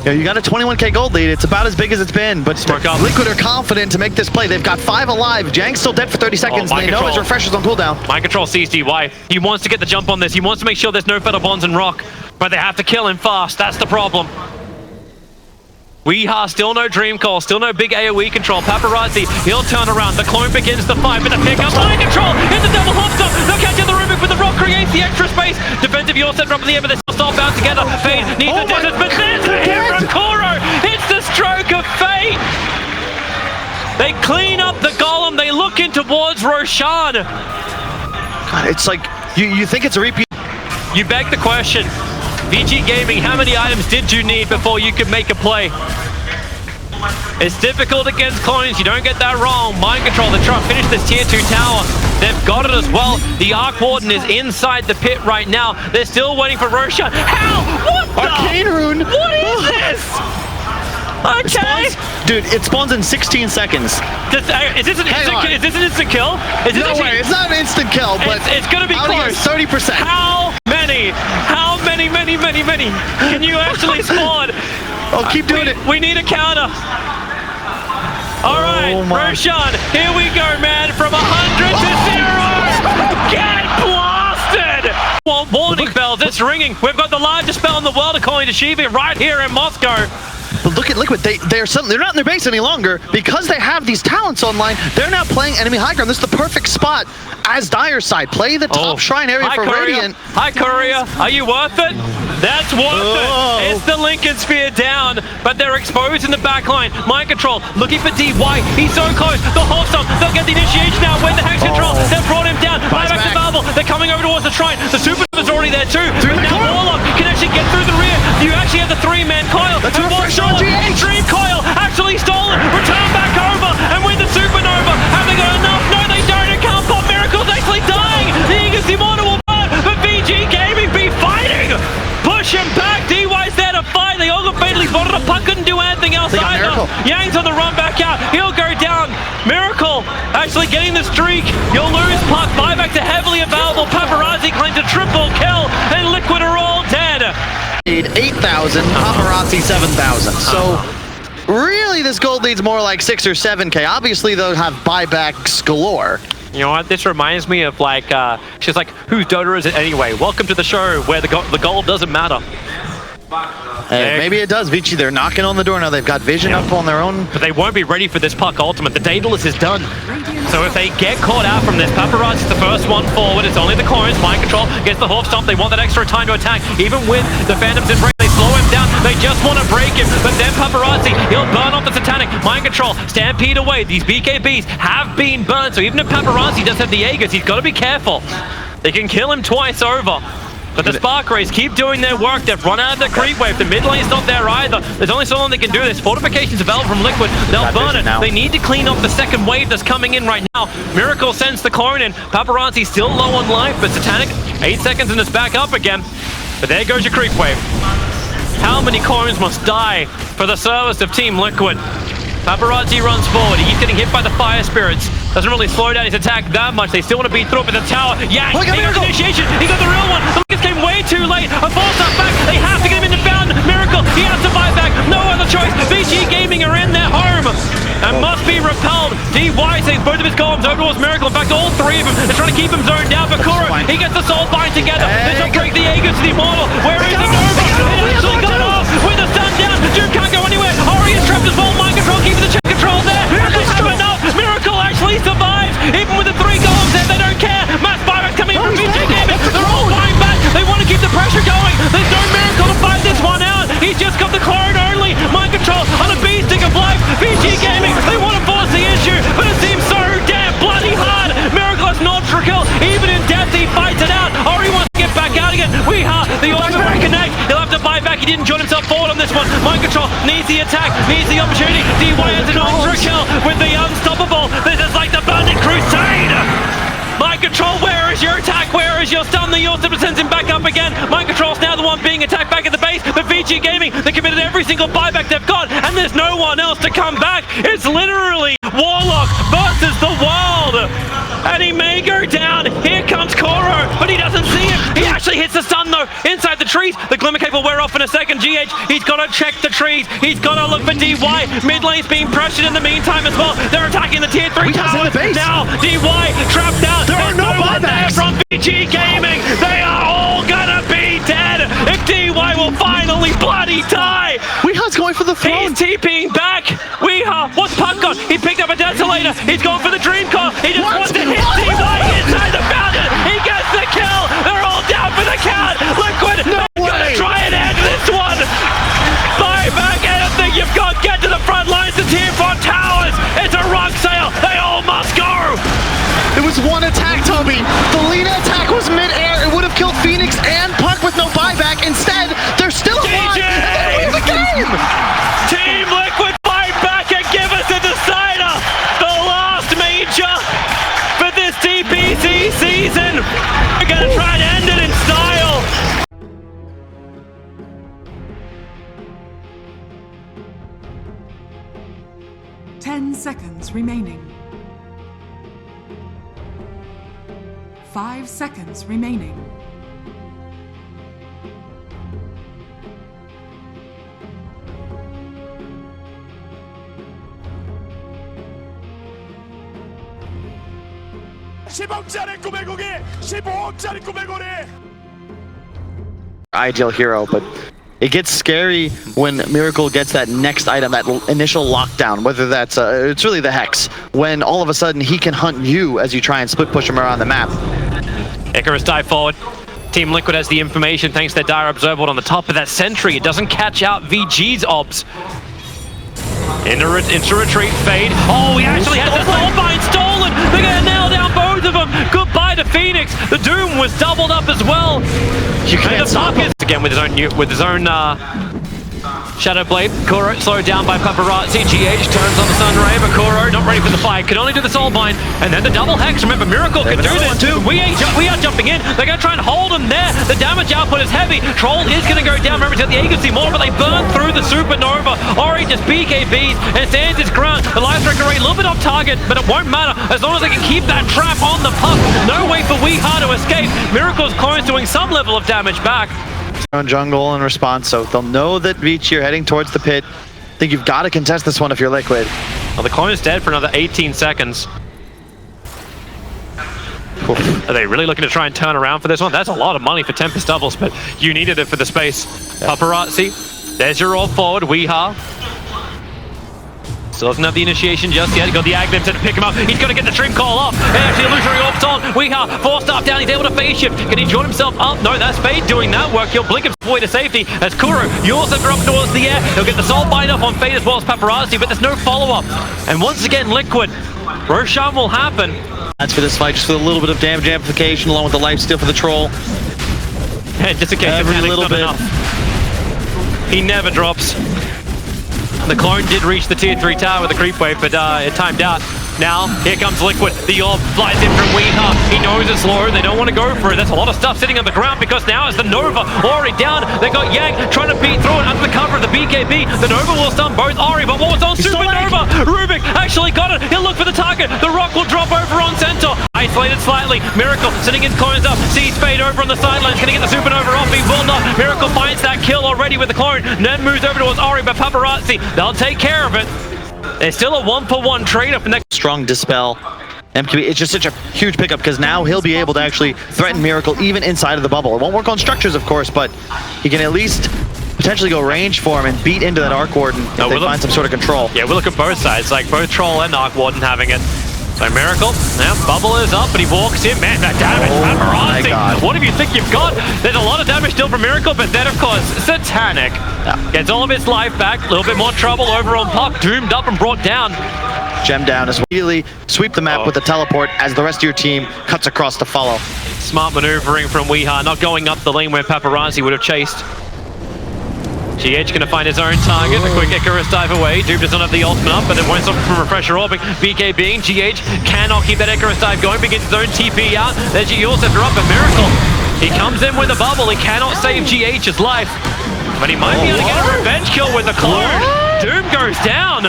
You got a 21k gold lead. It's about as big as it's been, but Liquid are confident to make this play. They've got 5 alive. Jang's still dead for 30 seconds, and they know his refresher's on cooldown. Mind control sees DY. He wants to get the jump on this. He wants to make sure there's no Feather Bonds and Rock, but they have to kill him fast. That's the problem. Weeha, still no Dream Call, still no big AoE control. Paparazzi, he'll turn around. The clone begins the fight, but the pickup. Mind control! It's a double hop stop! They'll catch the Rubick, but the Rock creates the extra space. Defensive Yorset up in the air, but they're still bound together. Fade needs the distance, but there's the hit from Kuro! It's the stroke of fate! They clean up the golem. They look in towards Roshan. God, it's like, you think it's a repeat. You beg the question. VG Gaming, how many items did you need before you could make a play? It's difficult against clones, you don't get that wrong. Mind control, they're trying to finish this tier 2 tower. They've got it as well. The Arc Warden is inside the pit right now. They're still waiting for Roshan. How? What the? Arcane Rune! What is this? Okay. Dude, it spawns in 16 seconds. Is this an instant kill? Is this No way, it's not an instant kill, but it's gonna be close. 30%. How many? Many? Can you actually spawn? Oh, keep doing it. We need a counter. All right, Roshan, here we go, man. From 100 to 0. Get blasted! Well, warning bells, it's ringing. We've got the largest spell in the world according to Shiva right here in Moscow. But look at Liquid, they're not in their base any longer. Because they have these talents online, they're now playing enemy high ground. This is the perfect spot as Dire's side. Play the top shrine area for Radiant. Hi, Courier. Are you worth it? That's worth it. It's the Lincoln Spear down, but they're exposed in the back line. Mind control, looking for DY. He's so close. The horse up. They'll get the initiation now. Win the hex control. They've brought him down. Buyback's available. They're coming over towards the shrine. The Super's already there too. But now Warlock can actually get through the rear. You actually have the 3-man coil. That's a refresh on GH. Dream coil actually stolen. Return back over and win the Supernova. Have they got enough? No, they don't. It can't pop. Miracle's actually dying. The Eagles Immortal will burn, but VG Gaming be fighting. Push him back. DY's there to fight. They all got fatally spotted. The puck couldn't do anything else either. Yang's on the run back out. He'll go down. Miracle actually getting the streak. You'll lose puck. Buyback to heavily available. Paparazzi claims a triple kill, and Liquid are all dead. 8,000, Paparazzi 7,000. So really this gold lead's more like 6 or 7k. Obviously they'll have buybacks galore. You know what? This reminds me of like, she's like, whose Dota is it anyway? Welcome to the show where the gold doesn't matter. Maybe it does. Vici, they're knocking on the door now. They've got vision up on their own. But they won't be ready for this puck ultimate. The Daedalus is done. So if they get caught out from this, Paparazzi's the first one forward. It's only the clones. Mind control gets the hoof stomp. They want that extra time to attack. Even with the Phantoms in range, they slow him down. They just want to break him. But then Paparazzi, he'll burn off the Satanic. Mind control, stampede away. These BKBs have been burned. So even if Paparazzi does have the Aegis, he's got to be careful. They can kill him twice over. But the Spark Rays keep doing their work. They've run out of the creep wave. The mid lane's not there either. There's only so long they can do this. Fortifications available from Liquid. They'll burn it. They need to clean off the second wave that's coming in right now. Miracle sends the clone in. Paparazzi's still low on life, but Satanic, 8 seconds and it's back up again. But there goes your creep wave. How many clones must die for the service of Team Liquid? Paparazzi runs forward. He's getting hit by the Fire Spirits. Doesn't really slow down his attack that much. They still want to beat through it, but the tower. Yang, he got the initiation. He got the real one. The Lucas came way too late. A false up back. They have to get him into bound. Miracle. He has to buy back. No other choice. VG Gaming are in their home and must be repelled. DY saves both of his golems over towards Miracle. In fact, all three of them. They're trying to keep him zoned down. But Kuro, he gets the soul bind together. This will break the Aegis to the Immortal. Where is the Nova? It actually got off with the stun down. Doom can't go anywhere. Ori is trapped as well. Mind control keeps the check control there. And they have enough. Miracle actually survives. Even with the 3 golems there, they don't care. Mass buyback coming from VG Gaming. They're all flying back. They want to keep the pressure going. There's no Miracle to fight this one out. He's just got the clone only. Mind control on a beast stick of life. VG Gaming, they want to force the issue, but it seems so damn bloody hard. Miracle has not for kill. Even in death, he fights it out. Ori wants to get back out again. The ultimate reconnect. He'll have to buy back. He didn't join himself forward on this one. Mind control needs the attack, needs the opportunity. DY has an ultra kill with the unstoppable. This is like the Bandit Crusade. Mind control, where is your attack? Where is your stun? The ultimate sends him back up again. Mind control's now the one being attacked back at the base. But VG Gaming, they committed every single buyback they've got, and there's no one else to come back. It's literally Warlock versus the world. And he may go down. Here comes Koro, but he doesn't see him. He actually hits the stun though, inside the trees. The Glimmer Cape will wear off in a second. GH, he's got to check the trees. He's got to look for DY. Mid lane's being pressured in the meantime as well. They're attacking the tier 3 towers. Now DY trapped out. There are no buybacks from VG Gaming. They are all gonna be dead. If DY will finally bloody die. Weeha's going for the throne. He's TPing back. Weeha, what's Puck got? He picked up a Desolator. He's going for the Dream Core. He just wants to hit DY inside the fountain. He gets the kill. They're all down for the count. Liquid, they're gonna try and end this one. Buy back anything you've got. Get to the front lines. The tier 4 towers. It's a rock Miracle must go! It was one attack, Toby. The Lina attack was mid-air. It would have killed Phoenix and Puck with no buyback. Instead, they're still alive, and they win the game! Team Liquid fight back and give us a decider! The last major for this TPC season! We're gonna try and end it in style! 10 seconds remaining. 5 seconds remaining. Ideal hero, but it gets scary when Miracle gets that next item, that initial lockdown, whether that's, it's really the Hex, when all of a sudden he can hunt you as you try and split push him around the map. Icarus dive forward. Team Liquid has the information thanks to their Dire Observer on the top of that sentry. It doesn't catch out VG's obs. Into retreat, Fade. Oh, he actually has the Soulbind stolen! They're gonna nail down both of them! Goodbye to Phoenix! The Doom was doubled up as well! You can't stop him. Again with his own Shadow Blade. Kuro slowed down by Paparazzi. GH turns on the Sunray, but Kuro not ready for the fight. Can only do the Soulbind, and then the double Hex. Remember, Miracle can do this too. We are jumping in. They're gonna try and hold him there. The damage output is heavy. Troll is gonna go down. Remember, the agency more, but they burn through the Supernova. Ori just BKBs and stands his ground. The Leshrac array a little bit off target, but it won't matter as long as they can keep that trap on the puck. No way for Weeha to escape. Miracle's clones doing some level of damage back. On jungle in response, so they'll know that Vici are heading towards the pit. I think you've got to contest this one if you're Liquid. Well, the clone is dead for another 18 seconds. Are they really looking to try and turn around for this one? That's a lot of money for Tempest doubles, but you needed it for the space. Yeah. Paparazzi, there's your roll forward, Weeha. Still doesn't have the initiation just yet. He got the Aghanim to pick him up. He's got to get the Dream Call off. And actually, illusory orbs on. Weeha, forced up down. He's able to phase shift. Can he join himself up? No, that's Fade doing that work. He'll blink himself away to safety. As Kuro, you also drop towards the air. He'll get the Soul Bind up on Fade as well as Paparazzi, but there's no follow-up. And once again, Liquid. Roshan will happen. That's for this fight, just with a little bit of damage amplification along with the lifesteal for the Troll. And just in case every little bit. Enough. He never drops. The clone did reach the tier 3 tower with the creep wave, but it timed out. Now, here comes Liquid. The orb flies in from Weeha. He knows it's low. They don't want to go for it. There's a lot of stuff sitting on the ground because now it's the Nova already down. They got Yang trying to beat through it under the cover of the BKB. The Nova will stun both Ori, but what was on Supernova? Rubick actually got it. He'll look for the target. The rock will drop over on Centaur. Isolated slightly. Miracle sitting his clones up. Sees Fade over on the sidelines. Gonna get the Supernova off. He will not. Miracle finds that kill already with the clone. Then moves over towards Ori, but Paparazzi, they'll take care of it. There's still a 1-for-1 trade-up in the strong dispel. MQB, it's just such a huge pickup because now he'll be able to actually threaten Miracle even inside of the bubble. It won't work on structures, of course, but he can at least potentially go range for him and beat into that Arc Warden if they find some sort of control. Yeah, we look at both sides, like both Troll and Arc Warden having it. So Miracle, now bubble is up, but he walks in. Man, that damage, Paparazzi. What do you think you've got? There's a lot of damage still from Miracle, but then, of course, Satanic gets all of his life back. A little bit more trouble over on Puck, doomed up and brought down. Gem down as well. Immediately sweep the map with the teleport as the rest of your team cuts across to follow. Smart maneuvering from Weeha, not going up the lane where Paparazzi would have chased. GH gonna find his own target, a quick Icarus dive away. Doom does not have the ultimate up, but it won't stop him from refresher orbing. BK being GH cannot keep that Icarus dive going, begins his own TP out. There's your Yorceptor up, but Miracle. He comes in with a bubble, he cannot save GH's life. But he might be able to get a revenge kill with the clone. Doom goes down.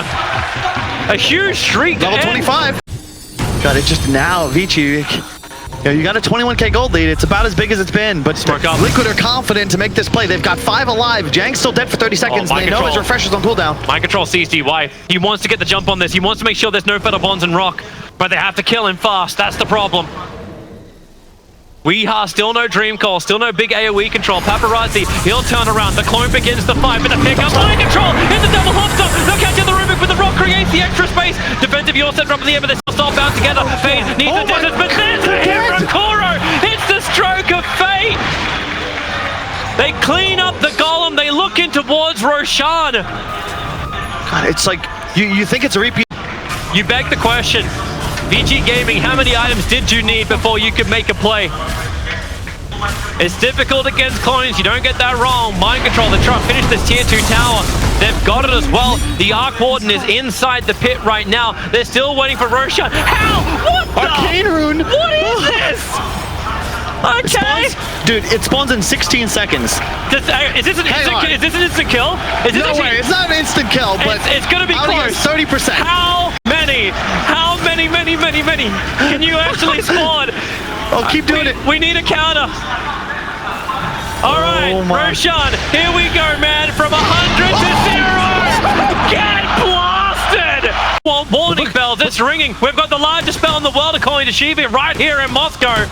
A huge streak. Level 25. God, it's just now, Vici. You got a 21k gold lead. It's about as big as it's been, but Liquid are confident to make this play. They've got 5 alive. Jang's still dead for 30 seconds. They know his refresher's on cooldown. Mind Control sees DY. He wants to get the jump on this. He wants to make sure there's no feather bonds and rock, but they have to kill him fast. That's the problem. Weeha, still no Dream Call, still no big AoE control. Paparazzi, he'll turn around. The clone begins to fight, but the pickup. Mind Control in the double hop stop. They'll catch the Rubick, but the rock creates the extra space. Defensive Yorceptor up in the air, but they still bound together. Fade needs the distance, but there's a hit from Kuro. It's the stroke of fate. They clean up the golem. They look in towards Roshan. God, it's like you think it's a repeat. You beg the question. VG Gaming, how many items did you need before you could make a play? It's difficult against clones, you don't get that wrong. Mind control, they're trying to finish this tier 2 tower. They've got it as well. The Arc Warden is inside the pit right now. They're still waiting for Roshan. How? What the? Arcane Rune! What is this? Okay. Dude, it spawns in 16 seconds. Is this an instant kill? No way, it's not an instant kill, but it's gonna be close. 30%. How many? Many? Can you actually spawn? Oh, keep doing it. We need a counter. All right, Roshan, here we go, man. From 100 to 0. Get blasted. Well, warning bells, it's ringing. We've got the largest spell in the world, according to Shiva, right here in Moscow.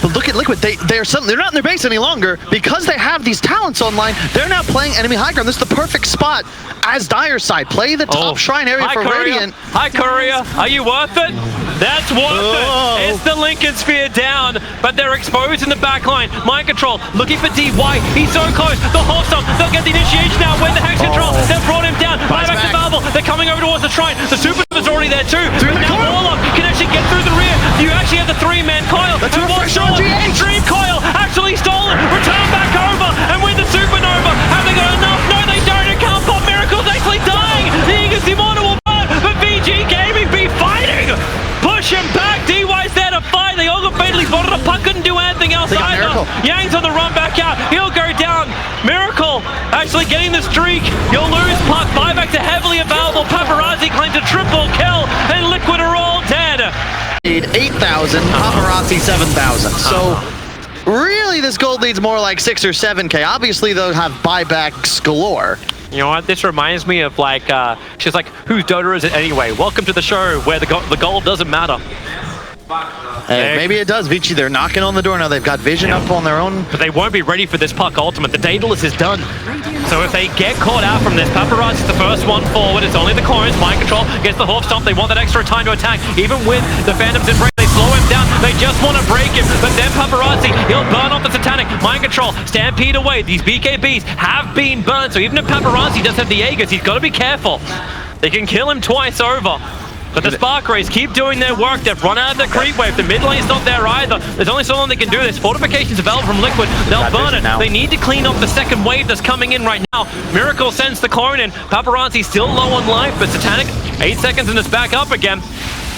But look at Liquid, they're not in their base any longer. Because they have these talents online, they're now playing enemy high ground. This is the perfect spot as Dire side. Play the top shrine area for Radiant. Hi, Courier. Are you worth it? That's worth it. It's the Lincoln Sphere down, but they're exposed in the backline. Mind control, looking for DY. He's so close. The Hawkstone, they'll get the initiation now with the Hex control. They've brought him down. Buyback's available. They're coming over towards the shrine. The Super's already there too. But now Warlock can actually get through the rear. You actually have the 3-man coil. Dream coil actually stolen. Return back over. And with the Supernova, have they got enough? No, they don't. It can't pop. Miracle's actually dying. The Eagles Immortal will burn. But VG Gaming be fighting. Push him back. DY's there to fight. They all got fatally spotted. The puck couldn't do anything else either. Yang's on the run back out. He'll go down. Miracle actually getting the streak. You'll lose puck. Buybacks are heavily available. Paparazzi claims a triple kill. And Liquid are all dead. 8,000, Paparazzi 7,000. So really this gold lead's more like 6 or 7k. Obviously they'll have buybacks galore. You know what, this reminds me of like, she's like, whose Dota is it anyway? Welcome to the show where the gold doesn't matter. Hey, maybe it does, Vici. They're knocking on the door now. They've got vision up on their own. But they won't be ready for this puck ultimate. The Daedalus is done. So if they get caught out from this, Paparazzi's the first one forward. It's only the clones. Mind control gets the Hawk Stomp. They want that extra time to attack. Even with the Phantoms in break, they slow him down. They just want to break him. But then Paparazzi, he'll burn off the Satanic. Mind control, stampede away. These BKBs have been burned. So even if Paparazzi does have the Aegis, he's got to be careful. They can kill him twice over. But the Spark Rays keep doing their work. They've run out of the creep wave. The mid lane's not there either. There's only so long they can do this. Fortifications available from Liquid. They'll burn it. They need to clean up the second wave that's coming in right now. Miracle sends the clone in. Paparazzi's still low on life, but Satanic, 8 seconds and it's back up again.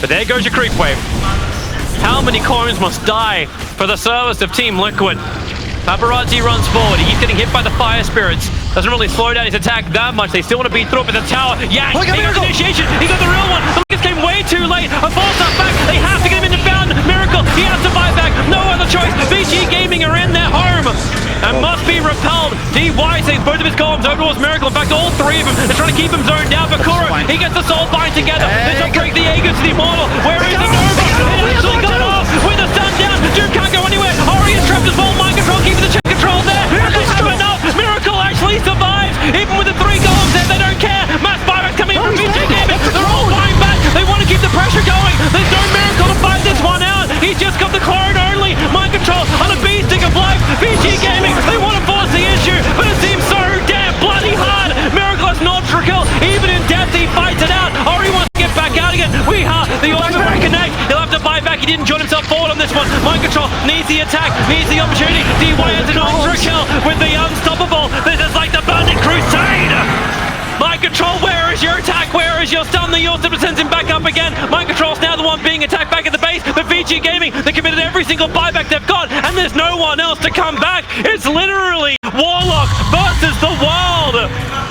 But there goes your creep wave. How many clones must die for the service of Team Liquid? Paparazzi runs forward. He's getting hit by the Fire Spirits. Doesn't really slow down his attack that much. They still want to beat through up in the tower. Yeah, he got the initiation. He got the real one. The Lucas came way too late. A false up back. They have to get him into bound. Miracle. He has to buy back. No other choice. VG Gaming are in their home and must be repelled. DY saves both of his columns over towards Miracle. In fact, all three of them. They're trying to keep him zoned down. But Kuro, he gets the soul bind together. This will break the Aegis to the Immortal. Where is the Nova? It actually got off with the stun down. Duke can't go anywhere. Ori is trapped as well. Mind control, keeping the check control there. They have enough. Miracle actually survives. Even with the 3 golems there, they don't care. Mass Byron coming in from VG Gaming. They're all flying back. They want to keep the pressure going. There's no Miracle to fight this one out. He's just got the clone only. Mind control on a beasting of life. VG Gaming, they want to force the issue, but it seems so damn bloody hard. Miracle has not kill. Even in death, he fights it out. Ori wants to get back out again. The ultimate reconnect. He'll have to buy back. He didn't join himself forward on this one. Mind control needs the attack, needs the opportunity. DY has an ultra kill with the unstoppable. This is like the Bandit Crusade. Mind control, where is your attack? Where is your stun? The ultimate sends him back up again. Mind control's now the one being attacked back at the base. But VG Gaming, they committed every single buyback they've got, and there's no one else to come back. It's literally Warlock versus the world.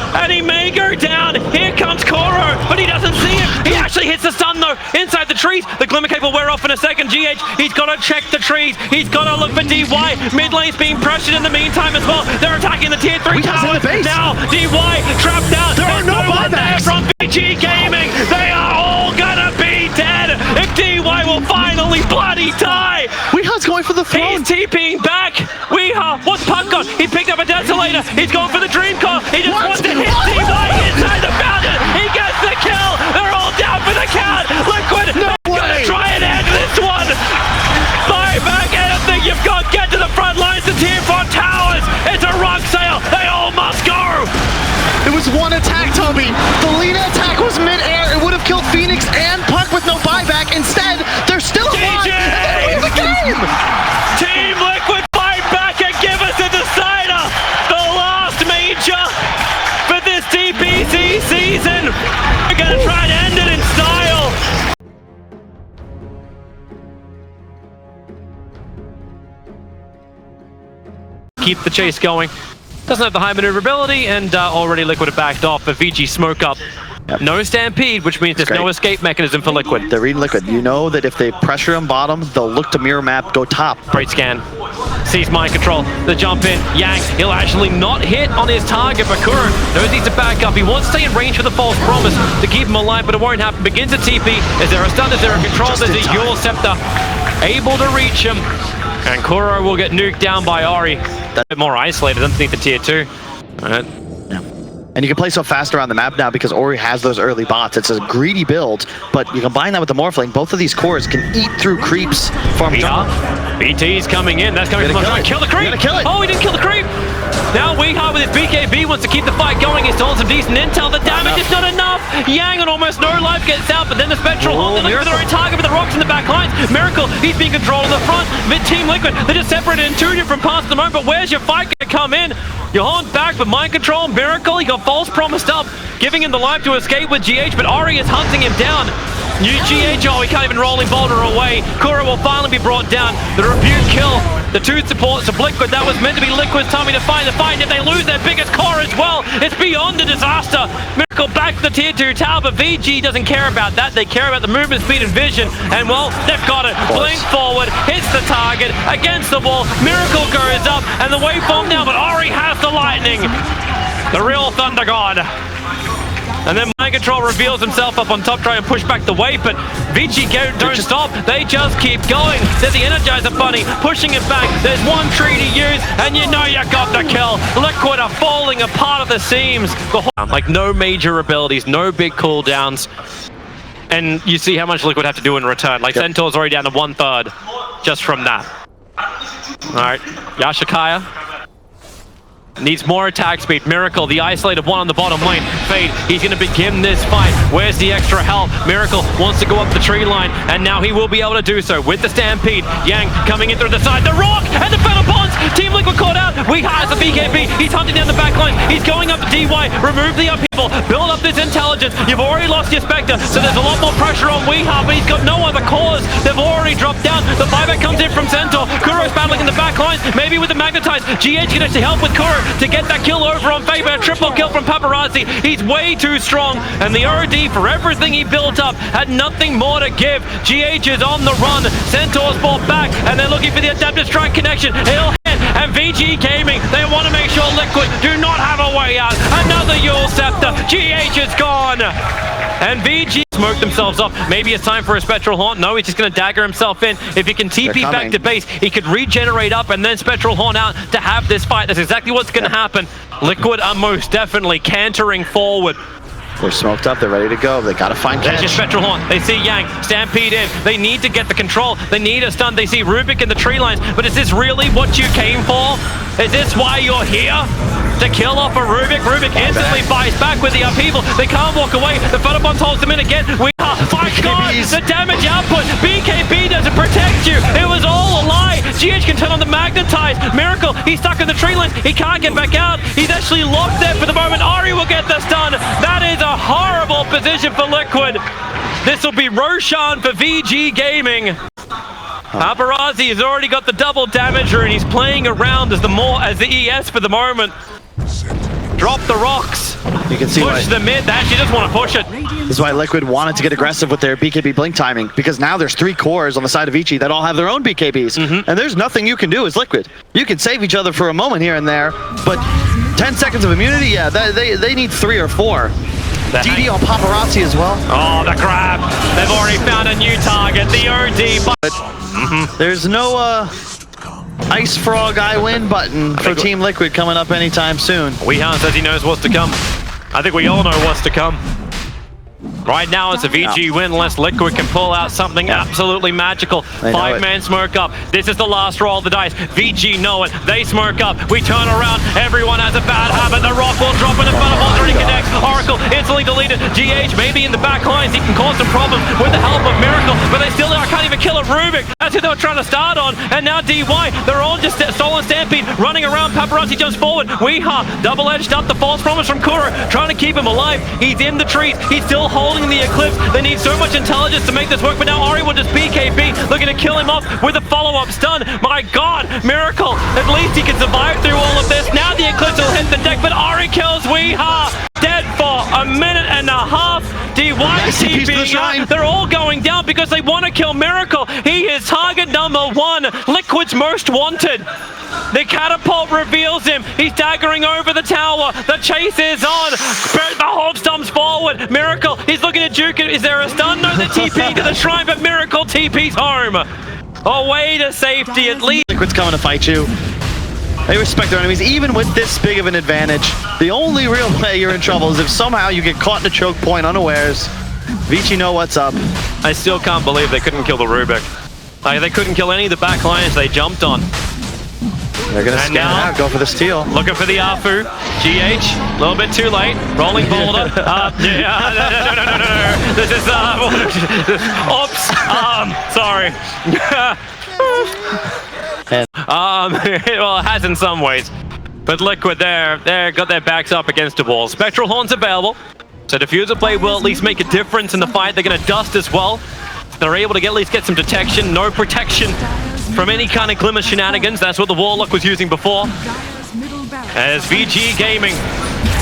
And he may go down. Here comes Koro, but he doesn't see him. He actually hits the stun though, inside the trees. The Glimmer Cape will wear off in a second. GH, he's got to check the trees. He's got to look for DY. Mid lane's being pressured in the meantime as well. They're attacking the tier 3 towers. Now DY trapped out. There are no buybacks from VG Gaming. They are all gonna be dead. If DY will finally bloody die. Weeha's going for the throne. He's TPing back. Weeha, what's Puck got? He picked up a Desolator. He's going for the Dream Core. He just wants to hit DY inside the fountain. He gets the kill. They're all down for the count. Liquid, they're gonna try and end this one. Buy back anything you've got. Get to the front lines. The tier 4 towers. It's a rock sale. They all must go. It was one attack, Toby. The Lina attack was mid-air. It would have killed Phoenix and Puck with no buyback. Instead, keep the chase going. Doesn't have the high maneuverability, and already Liquid backed off, but Vici smoke up. Yep. No stampede, which means there's no escape mechanism for Liquid. They're reading Liquid. You know that if they pressure him bottom, they'll look to mirror map, go top. Great scan. Sees mind control. The jump in. Yang, he'll actually not hit on his target, but Kuro knows he's to back up. He wants to stay in range for the false promise to keep him alive, but it won't happen. Begins to TP. Is there a stun? Is there a control? There's a Gyrocopter able to reach him. And Kuro will get nuked down by Ori. That's a bit more isolated underneath the tier 2. Alright. And you can play so fast around the map now because Ori has those early bots. It's a greedy build, but you combine that with the Morphling, both of these cores can eat through creeps from jungle. BT's coming in. That's coming from the kill the creep. Kill it. Oh, he didn't kill the creep. Now Weehaw with his BKB wants to keep the fight going. He's stolen some decent intel. The damage is not enough. Yang on almost no life gets out, but then the Spectral Hawk, they're looking for their own target with the rocks in the back lines. Miracle, he's being controlled on the front. Mid-Team Liquid, they're just separated in two different parts at the moment, but where's your fight going to come in? Your horn's back, but mind control, Miracle, he got false promised up, giving him the life to escape with GH, but Ori is hunting him down. New GH, oh, he can't even roll him Boulder away. Kuro will finally be brought down. The rebuke kill, the two supports of Liquid, that was meant to be Liquid's time to find the fight. If they lose their biggest core as well, it's beyond a disaster. Miracle back to the tier 2 tower, but VG doesn't care about that. They care about the movement, speed, and vision. And well, they've got it. Blink forward, hits the target, against the wall. Miracle goes up, and the waveform now, but Ori has the lightning. The real Thunder God. And then Mind Control reveals himself up on top, trying to push back the wave, but Vici don't stop. They just keep going. There's the Energizer Bunny pushing it back. There's one tree to use, and you know you got the kill. Liquid are falling apart at the seams. Like no major abilities, no big cooldowns. And you see how much Liquid have to do in return. Like Centaur's already down to 1/3 just from that. Alright, Yashikaya needs more attack speed. Miracle, the isolated one on the bottom lane. Fade, he's going to begin this fight. Where's the extra help? Miracle wants to go up the tree line, and now he will be able to do so with the Stampede. Yang coming in through the side. The Rock and the Feather Bonds. Team Liquid caught out. We has the BKB. He's hunting down the back line. He's going up the DY. Remove the upheaval. Build up this intelligence. You've already lost your Spectre, so there's a lot more pressure on Weehaw, but he's got no other cause. They've already dropped down. The buyback comes in from Centaur. Kuro's battling in the back lines. Maybe with the Magnetize. GH can actually help with Kuro to get that kill over on Faber. A triple kill from Paparazzi. He's way too strong, and the OD, for everything he built up, had nothing more to give. GH is on the run. Centaur's brought back, and they're looking for the adaptive strike connection. He'll hit, and VG Gaming, they want to make sure Liquid do not have a way out. Another Yule Scepter. GH is gone, and VG smoked themselves up. Maybe it's time for a Spectral Haunt. No, he's just going to dagger himself in. If he can TP back to base, he could regenerate up and then Spectral Haunt out to have this fight. That's exactly what's going to happen. Liquid are most definitely cantering forward. They're smoked up, they're ready to go. They gotta find catch. There's your Spectral Haunt. They see Yang, Stampede in. They need to get the control. They need a stun. They see Rubick in the tree lines. But is this really what you came for? Is this why you're here? To kill off a Rubick? Rubick instantly buys back with the upheaval. They can't walk away. The Photobomb holds them in again. We are, my God, the damage output. BKB doesn't protect you. It was all a lie. GH can turn on the Magnetize. Miracle, he's stuck in the tree lines. He can't get back out. He's actually locked there for the moment. Ari will get the stun. That is a horrible position for Liquid. This will be Roshan for VG Gaming. Paparazzi has already got the double damager, and he's playing around as the ES for the moment. Drop the rocks. You can see push the mid. They actually just want to push it. This is why Liquid wanted to get aggressive with their BKB blink timing, because now there's 3 cores on the side of Vici that all have their own BKBs, and there's nothing you can do as Liquid. You can save each other for a moment here and there, but 10 seconds of immunity, yeah, they need 3 or 4. DD on Paparazzi as well. Oh, the grab. They've already found a new target, the OD. But there's no Ice Frog I win button for Team Liquid coming up anytime soon. Weehan says he knows what's to come. I think we all know what's to come. Right now it's a VG win unless Liquid can pull out something absolutely magical. 5-man smoke up. This is the last roll of the dice. VG know it. They smoke up. We turn around. Everyone has a bad habit. The rock will drop in the front of already connects. Oracle instantly deleted. GH maybe in the back lines. He can cause some problems with the help of Miracle, but they still can't even kill a Rubick. That's who they were trying to start on. And now DY, they're all just stolen Stampede, running around. Paparazzi jumps forward. Weeha, double-edged up the false promise from Kuro, trying to keep him alive. He's in the trees. He's still holding the Eclipse. They need so much intelligence to make this work, but now Ori will just BKB, looking to kill him off with a follow-up stun. My God, Miracle. At least he can survive through all of this. Now the Eclipse will hit the deck, but Ori kills Weeha. Dead for a minute and a half. DY TPing out. They're all going down because they want to kill Miracle. He is target number 1. Liquid's most wanted. The catapult reveals him. He's daggering over the tower. The chase is on. The Horde stomps forward. Miracle, he's looking at Juke. Is there a stun? No, they're TPing to the shrine, but Miracle TP's home. Away to safety at least. Liquid's coming to fight you. They respect their enemies, even with this big of an advantage. The only real way you're in trouble is if somehow you get caught in a choke point unawares. Vici know what's up. I still can't believe they couldn't kill the Rubick. Like, they couldn't kill any of the back lines they jumped on. They're gonna scan out, go for the steal. Looking for the Afu. GH, a little bit too late. Rolling boulder. No. This is, oops. Sorry. Well, it has in some ways. But Liquid they're got their backs up against a wall. Spectral Horn's available. So Diffuser play will at least make a difference in the fight. They're going to dust as well. They're able to at least get some detection. No protection from any kind of Glimmer shenanigans. That's what the Warlock was using before. As VG Gaming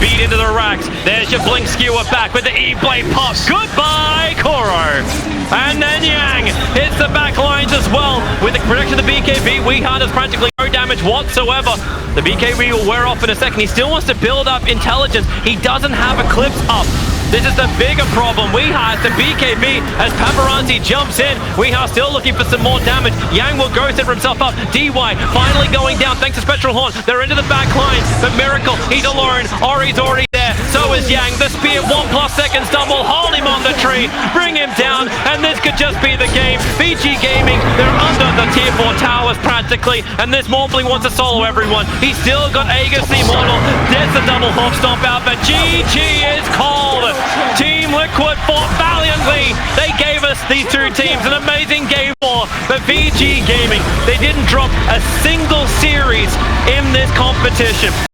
feed into the racks. There's your Blink Skewer back with the E-Blade pop. Goodbye, Kuro. And then Yang hits the back lines as well. With the protection of the BKB, Weeha does practically no damage whatsoever. The BKB will wear off in a second. He still wants to build up intelligence. He doesn't have Eclipse up. This is the bigger problem. Weeha has the BKB as Paparazzi jumps in. Weeha still looking for some more damage. Yang will go set himself up. DY finally going down thanks to Spectral Horn. They're into the back line, but Miracle, he's alone. Ori's already there. So is Yang. The spear, 1+ seconds double. Hold him on the tree. Bring him down, and this could just be the game. VG Gaming, they're under the tier 4 towers practically, and this Morphling wants to solo everyone. He's still got Aegis Immortal. There's the double hop stomp out, but GG is called. Team Liquid fought valiantly. They gave us these two teams an amazing game 4, but VG Gaming, they didn't drop a single series in this competition.